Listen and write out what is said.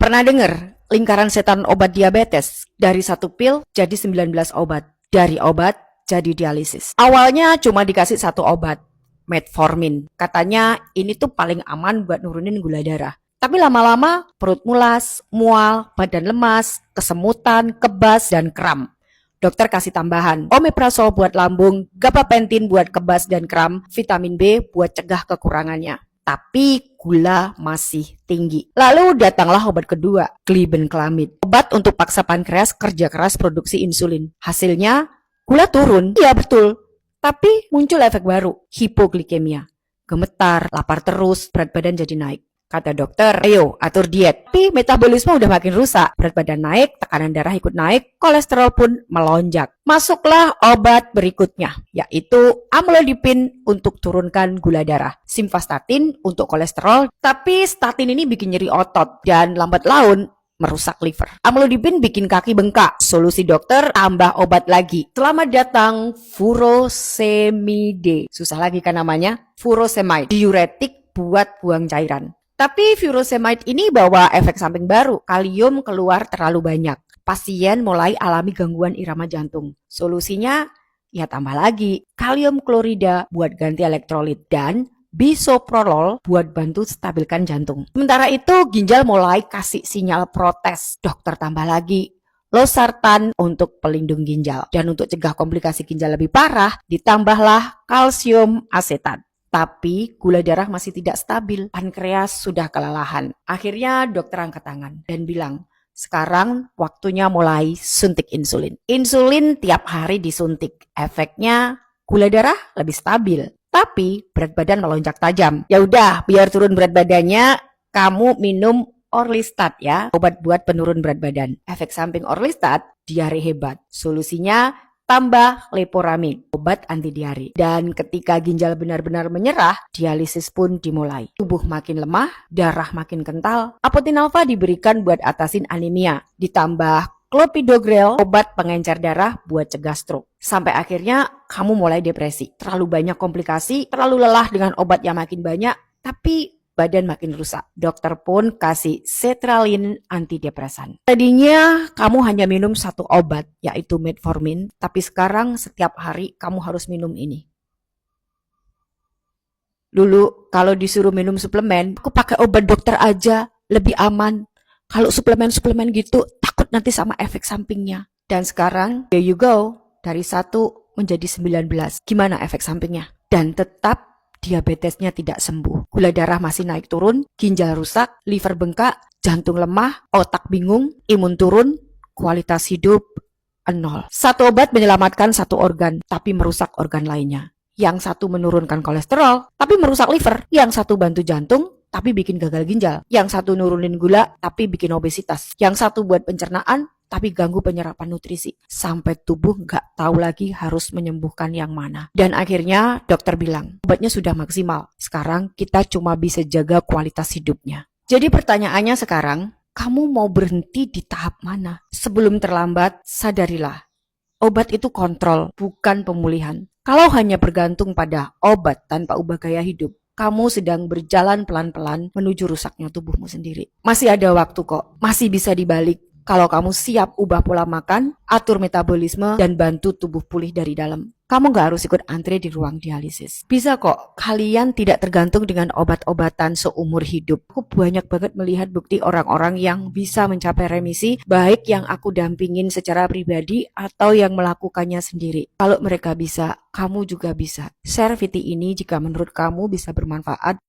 Pernah dengar lingkaran setan obat diabetes? Dari satu pil jadi 19 obat. Dari obat jadi dialisis. Awalnya cuma dikasih satu obat, metformin. Katanya ini tuh paling aman buat nurunin gula darah. Tapi lama-lama perut mulas, mual, badan lemas, kesemutan, kebas, dan kram. Dokter kasih tambahan, omeprazol buat lambung, gabapentin buat kebas dan kram, vitamin B buat cegah kekurangannya. Tapi gula masih tinggi. Lalu datanglah obat kedua, glibenclamid. Obat untuk paksa pankreas kerja keras produksi insulin. Hasilnya, gula turun. Iya betul. Tapi muncul efek baru, hipoglikemia. Gemetar, lapar terus, berat badan jadi naik. Kata dokter, ayo atur diet. Tapi metabolisme udah makin rusak. Berat badan naik, tekanan darah ikut naik, kolesterol pun melonjak. Masuklah obat berikutnya, yaitu amlodipin untuk turunkan gula darah. Simvastatin untuk kolesterol, tapi statin ini bikin nyeri otot dan lambat laun merusak liver. Amlodipin bikin kaki bengkak. Solusi dokter, tambah obat lagi. Selamat datang furosemide. Susah lagi kan namanya? Furosemide. Diuretik buat buang cairan. Tapi furosemide ini bawa efek samping baru. Kalium keluar terlalu banyak. Pasien mulai alami gangguan irama jantung. Solusinya, ya tambah lagi. Kalium klorida buat ganti elektrolit. Dan bisoprolol buat bantu stabilkan jantung. Sementara itu, ginjal mulai kasih sinyal protes. Dokter tambah lagi losartan untuk pelindung ginjal. Dan untuk cegah komplikasi ginjal lebih parah, ditambahlah kalsium asetat. Tapi gula darah masih tidak stabil, pankreas sudah kelelahan. Akhirnya dokter angkat tangan dan bilang, sekarang waktunya mulai suntik insulin. Insulin tiap hari disuntik, efeknya gula darah lebih stabil. Tapi berat badan melonjak tajam. Ya udah, biar turun berat badannya, kamu minum Orlistat ya, obat buat penurun berat badan. Efek samping Orlistat, diare hebat. Solusinya tambah leporamid, obat anti diare. Dan ketika ginjal benar-benar menyerah, dialisis pun dimulai. Tubuh makin lemah, darah makin kental. Apotin alfa diberikan buat atasin anemia. Ditambah clopidogrel, obat pengencer darah buat cegah stroke. Sampai akhirnya kamu mulai depresi. Terlalu banyak komplikasi, terlalu lelah dengan obat yang makin banyak, tapi badan makin rusak. Dokter pun kasih sertralin antidepresan. Tadinya kamu hanya minum satu obat, yaitu metformin, tapi sekarang setiap hari kamu harus minum ini. Dulu kalau disuruh minum suplemen, aku pakai obat dokter aja, lebih aman. Kalau suplemen-suplemen gitu, takut nanti sama efek sampingnya. Dan sekarang, there you go, dari 1 menjadi 19. Gimana efek sampingnya? Dan tetap diabetesnya tidak sembuh. Gula darah masih naik turun, ginjal rusak, liver bengkak, jantung lemah, otak bingung, imun turun, kualitas hidup 0. Satu obat menyelamatkan satu organ, tapi merusak organ lainnya. Yang satu menurunkan kolesterol, tapi merusak liver. Yang satu bantu jantung, tapi bikin gagal ginjal. Yang satu nurunin gula, tapi bikin obesitas. Yang satu buat pencernaan, tapi ganggu penyerapan nutrisi. Sampai tubuh nggak tahu lagi harus menyembuhkan yang mana. Dan akhirnya dokter bilang, obatnya sudah maksimal. Sekarang kita cuma bisa jaga kualitas hidupnya. Jadi pertanyaannya sekarang, kamu mau berhenti di tahap mana? Sebelum terlambat, sadarilah. Obat itu kontrol, bukan pemulihan. Kalau hanya bergantung pada obat tanpa ubah gaya hidup, kamu sedang berjalan pelan-pelan menuju rusaknya tubuhmu sendiri. Masih ada waktu kok, masih bisa dibalik. Kalau kamu siap ubah pola makan, atur metabolisme, dan bantu tubuh pulih dari dalam. Kamu gak harus ikut antre di ruang dialisis. Bisa kok, kalian tidak tergantung dengan obat-obatan seumur hidup. Aku banyak banget melihat bukti orang-orang yang bisa mencapai remisi, baik yang aku dampingin secara pribadi atau yang melakukannya sendiri. Kalau mereka bisa, kamu juga bisa. Share video ini jika menurut kamu bisa bermanfaat.